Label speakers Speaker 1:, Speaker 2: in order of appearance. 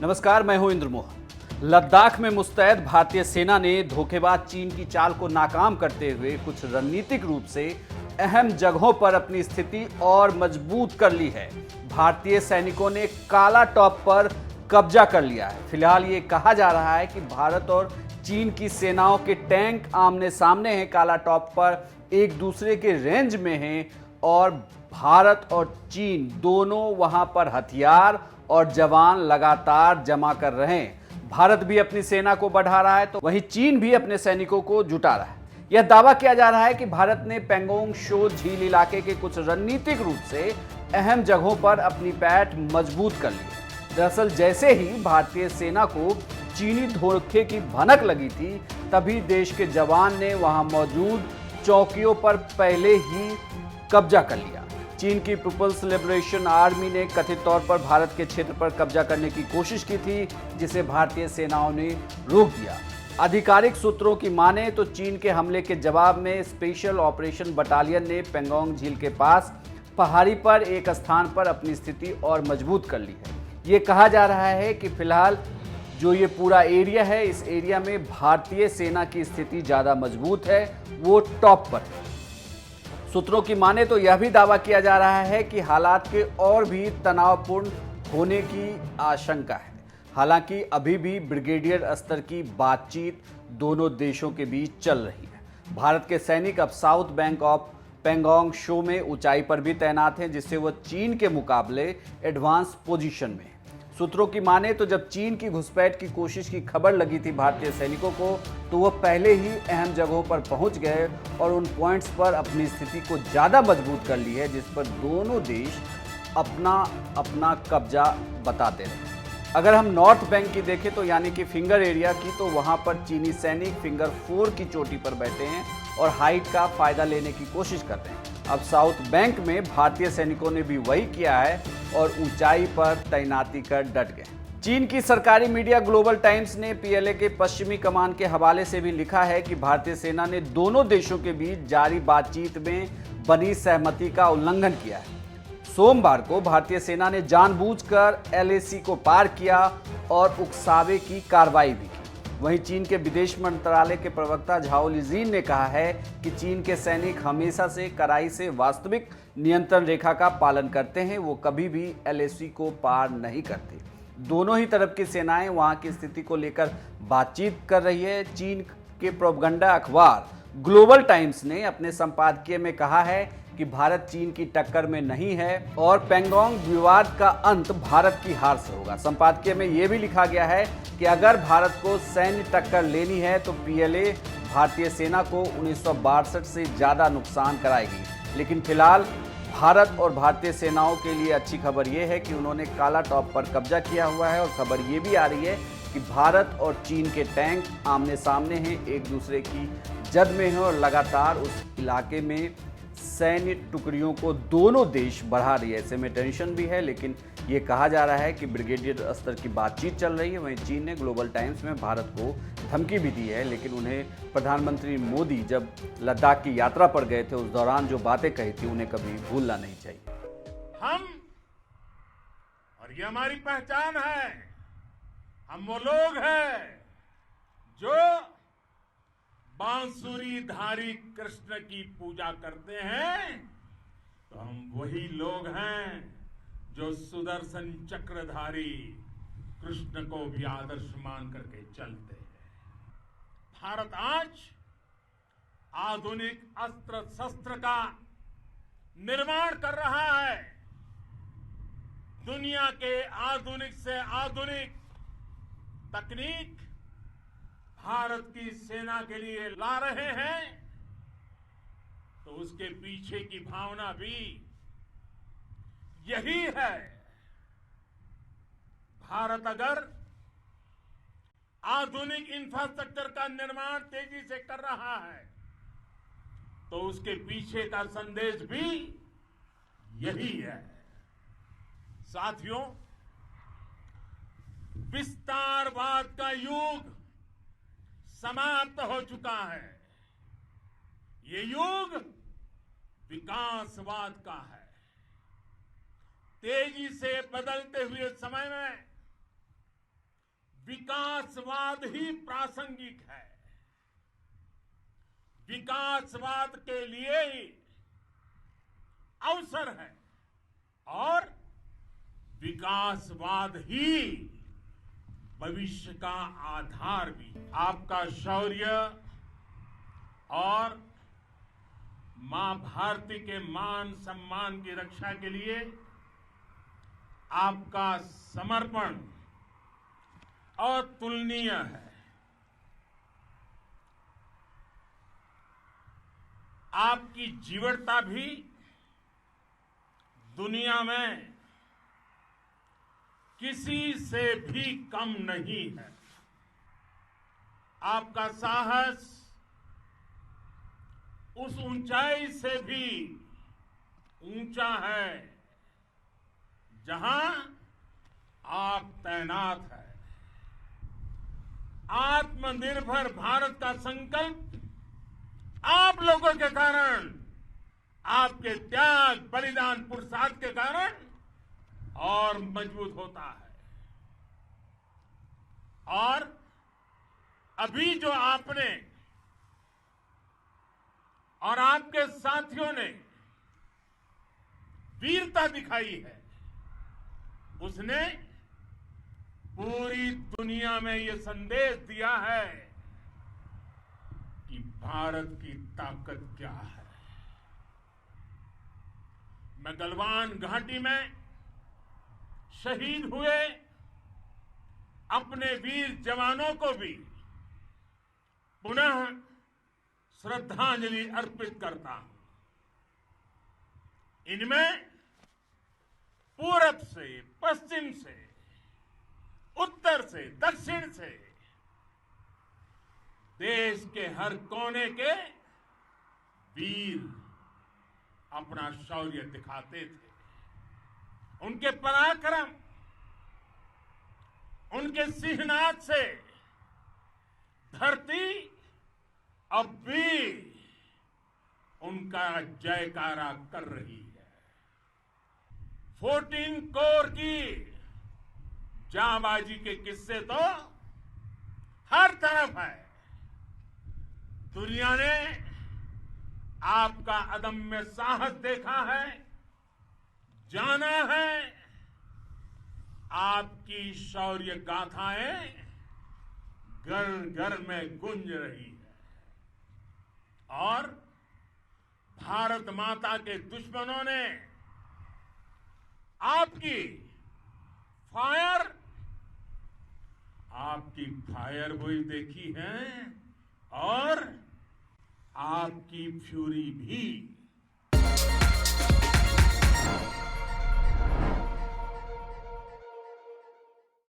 Speaker 1: नमस्कार, मैं हूं इंद्र मोहन। लद्दाख में मुस्तैद भारतीय सेना ने धोखेबाज चीन की चाल को नाकाम करते हुए कुछ रणनीतिक रूप से अहम जगहों पर अपनी स्थिति और मजबूत कर ली है। भारतीय सैनिकों ने काला टॉप पर कब्जा कर लिया है। फिलहाल ये कहा जा रहा है कि भारत और चीन की सेनाओं के टैंक आमने सामने हैं, काला टॉप पर एक दूसरे के रेंज में हैं और भारत और चीन दोनों वहां पर हथियार और जवान लगातार जमा कर रहे हैं। भारत भी अपनी सेना को बढ़ा रहा है तो वहीं चीन भी अपने सैनिकों को जुटा रहा है। यह दावा किया जा रहा है कि भारत ने पेंगोंग त्सो झील इलाके के कुछ रणनीतिक रूप से अहम जगहों पर अपनी पैठ मजबूत कर ली है। दरअसल जैसे ही भारतीय सेना को चीनी धोखे की भनक लगी थी, तभी देश के जवान ने वहां मौजूद चौकियों पर पहले ही कब्जा कर लिया। चीन की पीपल्स लिबरेशन आर्मी ने कथित तौर पर भारत के क्षेत्र पर कब्जा करने की कोशिश की थी, जिसे भारतीय सेनाओं ने रोक दिया। आधिकारिक सूत्रों की माने तो चीन के हमले के जवाब में स्पेशल ऑपरेशन बटालियन ने पेंगोंग झील के पास पहाड़ी पर एक स्थान पर अपनी स्थिति और मजबूत कर ली है। ये कहा जा रहा है कि फिलहाल जो ये पूरा एरिया है, इस एरिया में भारतीय सेना की स्थिति ज़्यादा मजबूत है, वो टॉप पर है। सूत्रों की माने तो यह भी दावा किया जा रहा है कि हालात के और भी तनावपूर्ण होने की आशंका है। हालांकि अभी भी ब्रिगेडियर स्तर की बातचीत दोनों देशों के बीच चल रही है। भारत के सैनिक अब south bank of Pangong Tso में ऊंचाई पर भी तैनात हैं, जिससे वह चीन के मुकाबले एडवांस पोजीशन में है। सूत्रों की माने तो जब चीन की घुसपैठ की कोशिश की खबर लगी थी भारतीय सैनिकों को, तो वह पहले ही अहम जगहों पर पहुंच गए और उन पॉइंट्स पर अपनी स्थिति को ज़्यादा मजबूत कर ली है, जिस पर दोनों देश अपना अपना कब्जा बताते रहे। अगर हम नॉर्थ बैंक की देखें तो यानी कि फिंगर एरिया की, तो वहां पर चीनी सैनिक फिंगर 4 की चोटी पर बैठे हैं और हाइट का फायदा लेने की कोशिश कर रहे हैं। अब साउथ बैंक में भारतीय सैनिकों ने भी वही किया है और ऊंचाई पर तैनाती कर डट गए। चीन की सरकारी मीडिया ग्लोबल टाइम्स ने पीएलए के पश्चिमी कमान के हवाले से भी लिखा है कि भारतीय सेना ने दोनों देशों के बीच जारी बातचीत में बनी सहमति का उल्लंघन किया है। सोमवार को भारतीय सेना ने जानबूझकर एलएसी को पार किया और उकसावे की कार्रवाई भी की। वहीं चीन के विदेश मंत्रालय के प्रवक्ता झाओ लिजिन ने कहा है कि चीन के सैनिक हमेशा से कड़ाई से वास्तविक नियंत्रण रेखा का पालन करते हैं, वो कभी भी एलएसी को पार नहीं करते। दोनों ही तरफ की सेनाएं वहां की स्थिति को लेकर बातचीत कर रही है। चीन के प्रोपगंडा अखबार ग्लोबल टाइम्स ने अपने संपादकीय में कहा है कि भारत चीन की टक्कर में नहीं है और पेंगोंग विवाद का अंत भारत की हार से होगा। संपादकीय में यह भी लिखा गया है कि अगर भारत को सैन्य टक्कर लेनी है तो पीएलए भारतीय सेना को 1962 से ज़्यादा नुकसान कराएगी। लेकिन फिलहाल भारत और भारतीय सेनाओं के लिए अच्छी खबर यह है कि उन्होंने काला टॉप पर कब्जा किया हुआ है और खबर ये भी आ रही है कि भारत और चीन के टैंक आमने सामने हैं, एक दूसरे की जद में हैं और लगातार उस इलाके में सैन्य टुकड़ियों को दोनों देश बढ़ा रही है। ऐसे में टेंशन भी है, लेकिन ये कहा जा रहा है कि ब्रिगेडियर स्तर की बातचीत चल रही है। वहीं चीन ने ग्लोबल टाइम्स में भारत को धमकी भी दी है, लेकिन उन्हें प्रधानमंत्री मोदी जब लद्दाख की यात्रा पर गए थे, उस दौरान जो बातें कही थी उन्हें कभी भूलना नहीं चाहिए।
Speaker 2: हम और ये हमारी पहचान है, हम वो लोग हैं जो बांसुरीधारी कृष्ण की पूजा करते हैं, तो हम वही लोग हैं जो सुदर्शन चक्रधारी कृष्ण को भी आदर्श मान करके चलते हैं। भारत आज आधुनिक अस्त्र शस्त्र का निर्माण कर रहा है। दुनिया के आधुनिक से आधुनिक तकनीक भारत की सेना के लिए ला रहे हैं, तो उसके पीछे की भावना भी यही है। भारत अगर आधुनिक इंफ्रास्ट्रक्चर का निर्माण तेजी से कर रहा है, तो उसके पीछे का संदेश भी यही है। साथियों, विस्तारवाद का युग समाप्त हो चुका है। ये युग विकासवाद का है। तेजी से बदलते हुए समय में विकासवाद ही प्रासंगिक है। विकासवाद के लिए ही अवसर है और विकासवाद ही भविष्य का आधार भी। आपका शौर्य और मां भारती के मान सम्मान की रक्षा के लिए आपका समर्पण अतुलनीय है। आपकी जीवटता भी दुनिया में किसी से भी कम नहीं है। आपका साहस उस ऊंचाई से भी ऊंचा है जहां आप तैनात हैं। आत्मनिर्भर भारत का संकल्प आप लोगों के कारण, आपके त्याग बलिदान पुरुषार्थ के कारण और मजबूत होता है। और अभी जो आपने और आपके साथियों ने वीरता दिखाई है, उसने पूरी दुनिया में ये संदेश दिया है कि भारत की ताकत क्या है। मैं गलवान घाटी में शहीद हुए अपने वीर जवानों को भी पुनः श्रद्धांजलि अर्पित करता हूं। इनमें पूरब से, पश्चिम से, उत्तर से, दक्षिण से देश के हर कोने के वीर अपना शौर्य दिखाते थे। उनके पराक्रम, उनके सिंहनाद से धरती अब भी उनका जयकारा कर रही है। 14 कोर की जांबाजी के किस्से तो हर तरफ है। दुनिया ने आपका अदम्य साहस देखा है, जाना है। आपकी शौर्य गाथाएं घर घर में गूंज रही है और भारत माता के दुश्मनों ने आपकी फायर हुई देखी है और आपकी फ्यूरी भी।